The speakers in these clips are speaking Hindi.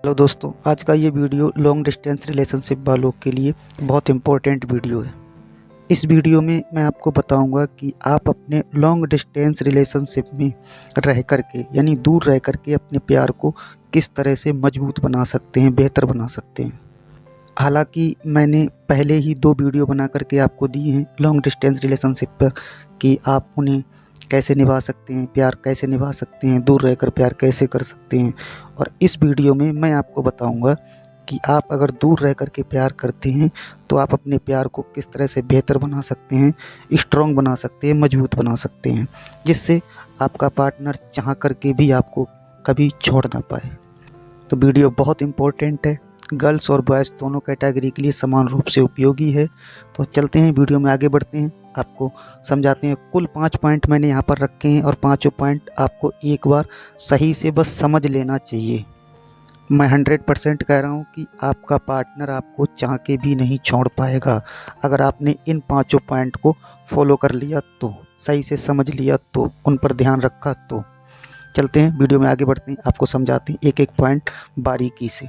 हेलो दोस्तों, आज का ये वीडियो लॉन्ग डिस्टेंस रिलेशनशिप वालों के लिए बहुत इम्पोर्टेंट वीडियो है। इस वीडियो में मैं आपको बताऊंगा कि आप अपने लॉन्ग डिस्टेंस रिलेशनशिप में रह कर के यानी दूर रह कर के अपने प्यार को किस तरह से मजबूत बना सकते हैं, बेहतर बना सकते हैं। हालांकि मैंने पहले ही 2 वीडियो बना करके आपको दिए हैं लॉन्ग डिस्टेंस रिलेशनशिप पर कि आप उन्हें कैसे निभा सकते हैं, प्यार कैसे निभा सकते हैं, दूर रहकर प्यार कैसे कर सकते हैं। और इस वीडियो में मैं आपको बताऊंगा कि आप अगर दूर रह कर के प्यार करते हैं तो आप अपने प्यार को किस तरह से बेहतर बना सकते हैं, स्ट्रॉन्ग बना सकते हैं, मजबूत बना सकते हैं, जिससे आपका पार्टनर चाह करके भी आपको कभी छोड़ ना पाए। तो वीडियो बहुत इम्पोर्टेंट है, गर्ल्स और बॉयज़ दोनों कैटेगरी के लिए समान रूप से उपयोगी है। तो चलते हैं, वीडियो में आगे बढ़ते हैं, आपको समझाते हैं। कुल 5 पॉइंट मैंने यहाँ पर रखे हैं और पाँचों पॉइंट आपको एक बार सही से बस समझ लेना चाहिए। मैं 100% कह रहा हूँ कि आपका पार्टनर आपको चाह के भी नहीं छोड़ पाएगा अगर आपने इन 5 पॉइंट को फॉलो कर लिया, तो सही से समझ लिया, तो उन पर ध्यान रखा। तो चलते हैं, वीडियो में आगे बढ़ते हैं, आपको समझाते हैं एक एक पॉइंट बारीकी से।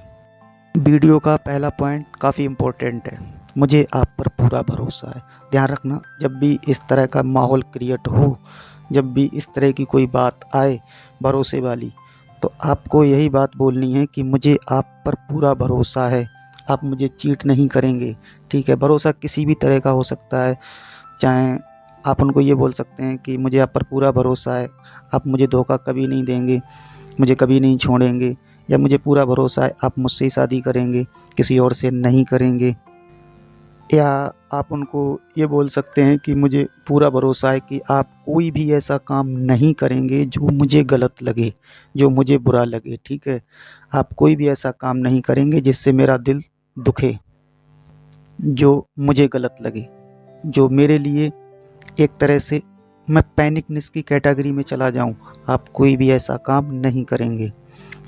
वीडियो का पहला पॉइंट काफ़ी इम्पोर्टेंट है, मुझे आप पर पूरा भरोसा है। ध्यान रखना, जब भी इस तरह का माहौल क्रिएट हो, जब भी इस तरह की कोई बात आए भरोसे वाली, तो आपको यही बात बोलनी है कि मुझे आप पर पूरा भरोसा है, आप मुझे चीट नहीं करेंगे। ठीक है, भरोसा किसी भी तरह का हो सकता है, चाहे आप उनको ये बोल सकते हैं कि मुझे आप पर पूरा भरोसा है, आप मुझे धोखा कभी नहीं देंगे, मुझे कभी नहीं छोड़ेंगे, या मुझे पूरा भरोसा है आप मुझसे ही शादी करेंगे, किसी और से नहीं करेंगे। या आप उनको ये बोल सकते हैं कि मुझे पूरा भरोसा है कि आप कोई भी ऐसा काम नहीं करेंगे जो मुझे गलत लगे, जो मुझे बुरा लगे। ठीक है, आप कोई भी ऐसा काम नहीं करेंगे जिससे मेरा दिल दुखे, जो मुझे गलत लगे, जो मेरे लिए एक तरह से मैं पैनिकनेस की कैटेगरी में चला जाऊं। आप कोई भी ऐसा काम नहीं करेंगे,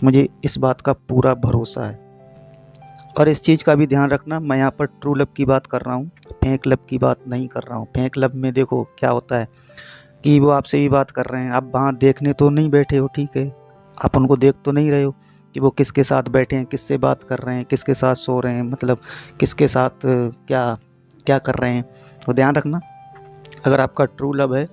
मुझे इस बात का पूरा भरोसा है। और इस चीज़ का भी ध्यान रखना, मैं यहाँ पर ट्रू लव की बात कर रहा हूँ, फेक लव की बात नहीं कर रहा हूँ। फेक लव में देखो क्या होता है कि वो आपसे भी बात कर रहे हैं, आप वहाँ देखने तो नहीं बैठे हो, ठीक है, आप उनको देख तो नहीं रहे हो कि वो किसके साथ बैठे हैं, किससे बात कर रहे हैं, किसके साथ सो रहे हैं, मतलब किसके साथ क्या क्या कर रहे हैं। तो ध्यान रखना, अगर आपका ट्रू लव है,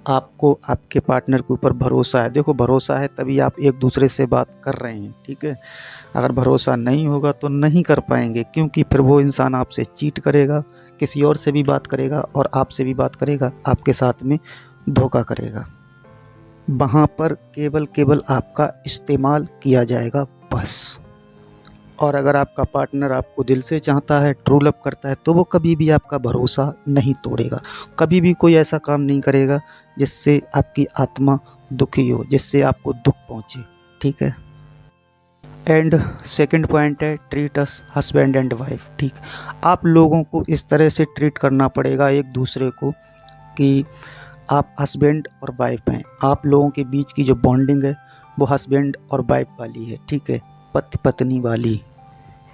आपको आपके पार्टनर के ऊपर भरोसा है, देखो भरोसा है तभी आप एक दूसरे से बात कर रहे हैं। ठीक है, अगर भरोसा नहीं होगा तो नहीं कर पाएंगे, क्योंकि फिर वो इंसान आपसे चीट करेगा, किसी और से भी बात करेगा और आपसे भी बात करेगा, आपके साथ में धोखा करेगा। वहाँ पर केवल आपका इस्तेमाल किया जाएगा बस। और अगर आपका पार्टनर आपको दिल से चाहता है, ट्रू लव करता है, तो वो कभी भी आपका भरोसा नहीं तोड़ेगा, कभी भी कोई ऐसा काम नहीं करेगा जिससे आपकी आत्मा दुखी हो, जिससे आपको दुख पहुँचे। ठीक है, एंड सेकंड पॉइंट है treat us husband and wife. ठीक, आप लोगों को इस तरह से ट्रीट करना पड़ेगा एक दूसरे को कि आप हस्बैंड और वाइफ हैं, आप लोगों के बीच की जो बॉन्डिंग है वो हस्बैंड और वाइफ वाली है। ठीक है, पति पत्नी वाली।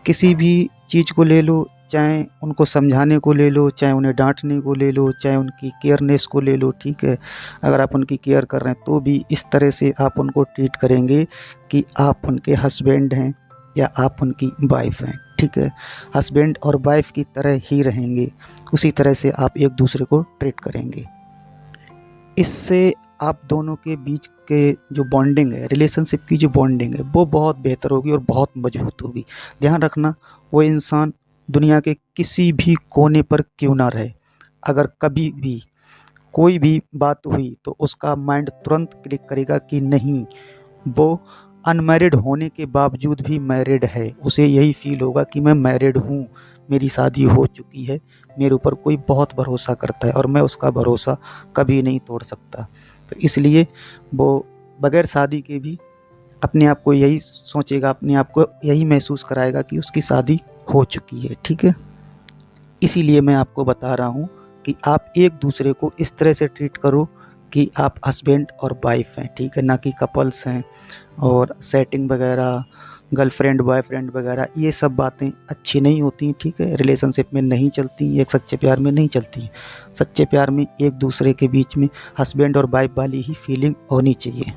किसी भी चीज़ को ले लो, चाहे उनको समझाने को ले लो, चाहे उन्हें डांटने को ले लो, चाहे उनकी केयरनेस को ले लो। ठीक है, अगर आप उनकी केयर कर रहे हैं तो भी इस तरह से आप उनको ट्रीट करेंगे कि आप उनके हस्बैंड हैं या आप उनकी वाइफ हैं। ठीक है, हस्बैंड और वाइफ की तरह ही रहेंगे, उसी तरह से आप एक दूसरे को ट्रीट करेंगे। इससे आप दोनों के बीच के जो बॉन्डिंग है, रिलेशनशिप की जो बॉन्डिंग है, वो बहुत बेहतर होगी और बहुत मजबूत होगी। ध्यान रखना, वो इंसान दुनिया के किसी भी कोने पर क्यों ना रहे, अगर कभी भी कोई भी बात हुई तो उसका माइंड तुरंत क्लिक करेगा कि नहीं, वो अनमैरिड होने के बावजूद भी मैरिड है, उसे यही फील होगा कि मैं मैरिड हूँ, मेरी शादी हो चुकी है, मेरे ऊपर कोई बहुत भरोसा करता है और मैं उसका भरोसा कभी नहीं तोड़ सकता। तो इसलिए वो बगैर शादी के भी अपने आप को यही सोचेगा, अपने आप को यही महसूस कराएगा कि उसकी शादी हो चुकी है। ठीक है, इसीलिए मैं आपको बता रहा हूँ कि आप एक दूसरे को इस तरह से ट्रीट करो कि आप हस्बैंड और वाइफ हैं। ठीक है, ना कि कपल्स हैं। और सेटिंग वगैरह, गर्लफ्रेंड बॉयफ्रेंड वगैरह, ये सब बातें अच्छी नहीं होती। ठीक है, रिलेशनशिप में नहीं चलती, एक सच्चे प्यार में नहीं चलती। सच्चे प्यार में एक दूसरे के बीच में हस्बैंड और वाइफ वाली ही फीलिंग होनी चाहिए।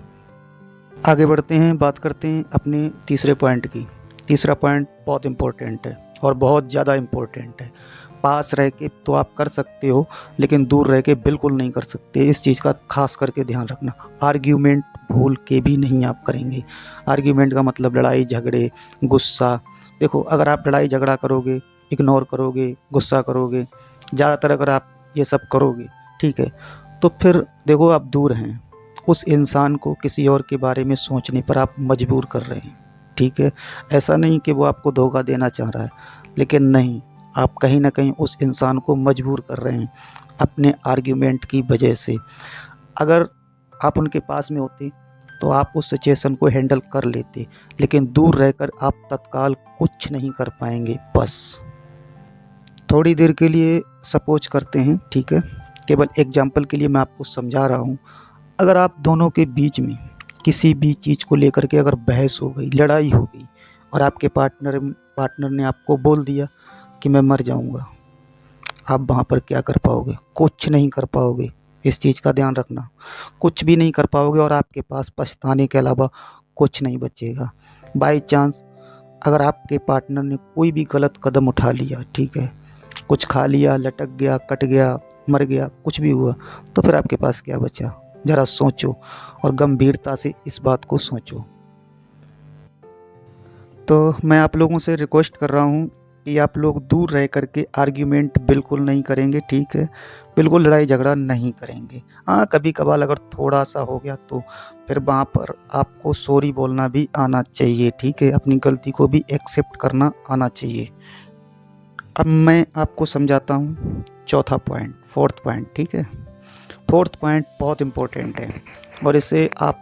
आगे बढ़ते हैं, बात करते हैं अपने तीसरे पॉइंट की। तीसरा पॉइंट बहुत इम्पोर्टेंट है और बहुत ज़्यादा इम्पोर्टेंट है। पास रह के तो आप कर सकते हो, लेकिन दूर रह के बिल्कुल नहीं कर सकते। इस चीज़ का खास करके ध्यान रखना। आर्ग्यूमेंट भूल के भी नहीं आप करेंगे। आर्ग्यूमेंट का मतलब लड़ाई झगड़े, गुस्सा। देखो, अगर आप लड़ाई झगड़ा करोगे, इग्नोर करोगे, गुस्सा करोगे, ज़्यादातर अगर आप ये सब करोगे, ठीक है, तो फिर देखो आप दूर हैं। उस इंसान को किसी और के बारे में सोचने पर आप मजबूर कर रहे हैं, ठीक है। ऐसा नहीं कि वो आपको धोखा देना चाह रहा है, लेकिन नहीं, आप कहीं ना कहीं उस इंसान को मजबूर कर रहे हैं अपने आर्ग्यूमेंट की वजह से। अगर आप उनके पास में होते तो आप उस सिचुएशन को हैंडल कर लेते, लेकिन दूर रहकर आप तत्काल कुछ नहीं कर पाएंगे। बस थोड़ी देर के लिए सपोज करते हैं, ठीक है, केवल एग्जाम्पल के लिए मैं आपको समझा रहा हूँ। अगर आप दोनों के बीच में किसी भी चीज़ को लेकर के अगर बहस हो गई, लड़ाई हो गई, और आपके पार्टनर ने आपको बोल दिया कि मैं मर जाऊंगा, आप वहाँ पर क्या कर पाओगे? कुछ नहीं कर पाओगे। इस चीज़ का ध्यान रखना, कुछ भी नहीं कर पाओगे और आपके पास पछताने के अलावा कुछ नहीं बचेगा। बाई चांस अगर आपके पार्टनर ने कोई भी गलत कदम उठा लिया, ठीक है, कुछ खा लिया, लटक गया, कट गया, मर गया, कुछ भी हुआ, तो फिर आपके पास क्या बचा? ज़रा सोचो और गंभीरता से इस बात को सोचो। तो मैं आप लोगों से रिक्वेस्ट कर रहा हूँ कि आप लोग दूर रह कर के आर्ग्यूमेंट बिल्कुल नहीं करेंगे, ठीक है, बिल्कुल लड़ाई झगड़ा नहीं करेंगे। हाँ, कभी कभार अगर थोड़ा सा हो गया तो फिर वहाँ पर आपको सॉरी बोलना भी आना चाहिए, ठीक है, अपनी गलती को भी एक्सेप्ट करना आना चाहिए। अब मैं आपको समझाता हूँ चौथा पॉइंट, फोर्थ पॉइंट, ठीक है। फोर्थ पॉइंट बहुत इम्पोर्टेंट है और इसे आप,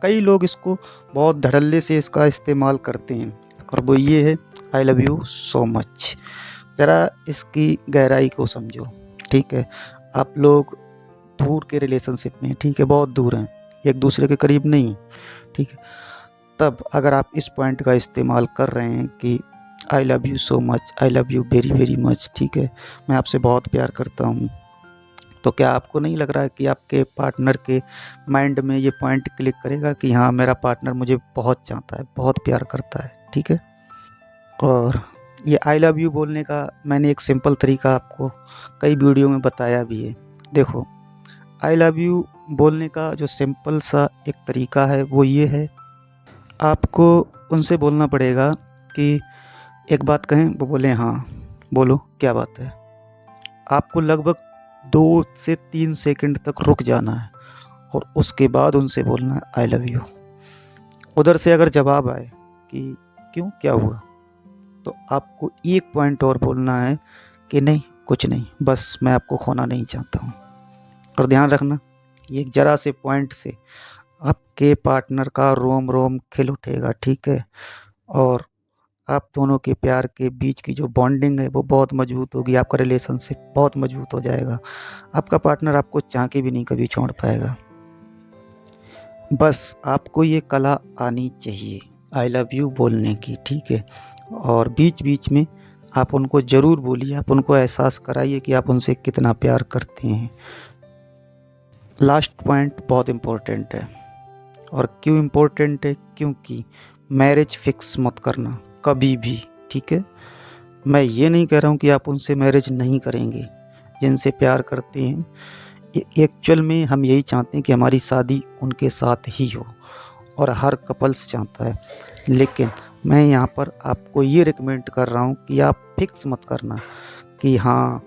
कई लोग इसको बहुत धड़ल्ले से इसका इस्तेमाल करते हैं, और वो ये है, I love you so much. ज़रा इसकी गहराई को समझो, ठीक है। आप लोग दूर के रिलेशनशिप में, ठीक है, बहुत दूर हैं, एक दूसरे के करीब नहीं, ठीक है, तब अगर आप इस पॉइंट का इस्तेमाल कर रहे हैं कि I love you so much, I love you very very much, ठीक है, मैं आपसे बहुत प्यार करता हूँ, तो क्या आपको नहीं लग रहा है कि आपके पार्टनर के माइंड में ये पॉइंट क्लिक करेगा कि हाँ, मेरा पार्टनर मुझे बहुत चाहता है, बहुत प्यार करता है, ठीक है। और ये आई लव यू बोलने का मैंने एक सिंपल तरीका आपको कई वीडियो में बताया भी है। देखो, आई लव यू बोलने का जो सिंपल सा एक तरीका है वो ये है, आपको उनसे बोलना पड़ेगा कि एक बात कहें, वो बोले हाँ बोलो क्या बात है। आपको लगभग 2 से 3 सेकंड तक रुक जाना है और उसके बाद उनसे बोलना है आई लव यू। उधर से अगर जवाब आए कि क्यों, क्या हुआ, तो आपको एक पॉइंट और बोलना है कि नहीं कुछ नहीं, बस मैं आपको खोना नहीं चाहता हूँ। और ध्यान रखना, ये ज़रा से पॉइंट से आपके पार्टनर का रोम रोम खिल उठेगा, ठीक है, और आप दोनों के प्यार के बीच की जो बॉन्डिंग है वो बहुत मजबूत होगी, आपका रिलेशनशिप बहुत मजबूत हो जाएगा। आपका पार्टनर आपको चाह के भी नहीं कभी छोड़ पाएगा। बस आपको ये कला आनी चाहिए आई लव यू बोलने की, ठीक है, और बीच बीच में आप उनको ज़रूर बोलिए, आप उनको एहसास कराइए कि आप उनसे कितना प्यार करते हैं। लास्ट पॉइंट बहुत इम्पोर्टेंट है, और क्यों इम्पोर्टेंट है? क्योंकि मैरिज फिक्स मत करना कभी भी, ठीक है। मैं ये नहीं कह रहा हूँ कि आप उनसे मैरिज नहीं करेंगे जिनसे प्यार करते हैं। एक्चुअल में हम यही चाहते हैं कि हमारी शादी उनके साथ ही हो, और हर कपल्स चाहता है, लेकिन मैं यहाँ पर आपको ये रिकमेंड कर रहा हूँ कि आप फिक्स मत करना कि हाँ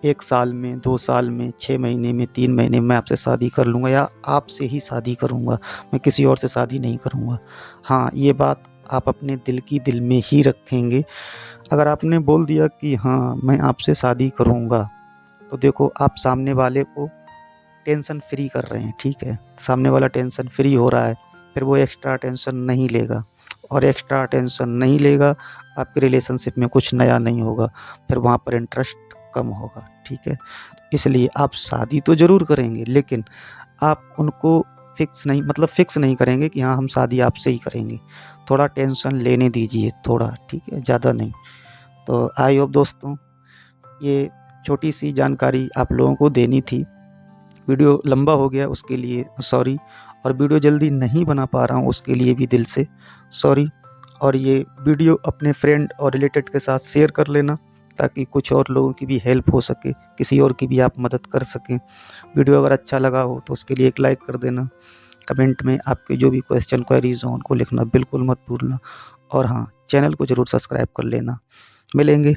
1 साल में, 2 साल में, 6 महीने में, 3 महीने में मैं आपसे शादी कर लूँगा या आपसे ही शादी करूँगा, मैं किसी और से शादी नहीं करूँगा। हाँ, ये बात आप अपने दिल की दिल में ही रखेंगे। अगर आपने बोल दिया कि हाँ मैं आपसे शादी करूँगा, तो देखो आप सामने वाले को टेंशन फ्री कर रहे हैं, ठीक है, सामने वाला टेंशन फ्री हो रहा है, फिर वो एक्स्ट्रा टेंशन नहीं लेगा, और एक्स्ट्रा टेंशन नहीं लेगा, आपके रिलेशनशिप में कुछ नया नहीं होगा, फिर वहाँ पर इंटरेस्ट कम होगा, ठीक है। इसलिए आप शादी तो ज़रूर करेंगे, लेकिन आप उनको फिक्स नहीं करेंगे कि हाँ हम शादी आपसे ही करेंगे। थोड़ा टेंशन लेने दीजिए, थोड़ा, ठीक है, ज़्यादा नहीं। तो आई होप दोस्तों, ये छोटी सी जानकारी आप लोगों को देनी थी। वीडियो लंबा हो गया उसके लिए सॉरी, और वीडियो जल्दी नहीं बना पा रहा हूँ उसके लिए भी दिल से सॉरी। और ये वीडियो अपने फ्रेंड और रिलेटेड के साथ शेयर कर लेना, ताकि कुछ और लोगों की भी हेल्प हो सके, किसी और की भी आप मदद कर सकें। वीडियो अगर अच्छा लगा हो तो उसके लिए एक लाइक कर देना। कमेंट में आपके जो भी क्वेश्चन क्वेरीज हो उनको लिखना बिल्कुल मत भूलना। और हाँ, चैनल को ज़रूर सब्सक्राइब कर लेना। मिलेंगे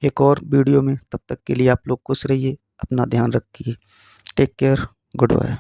एक और वीडियो में, तब तक के लिए आप लोग खुश रहिए, अपना ध्यान रखिए। Take care, good bye.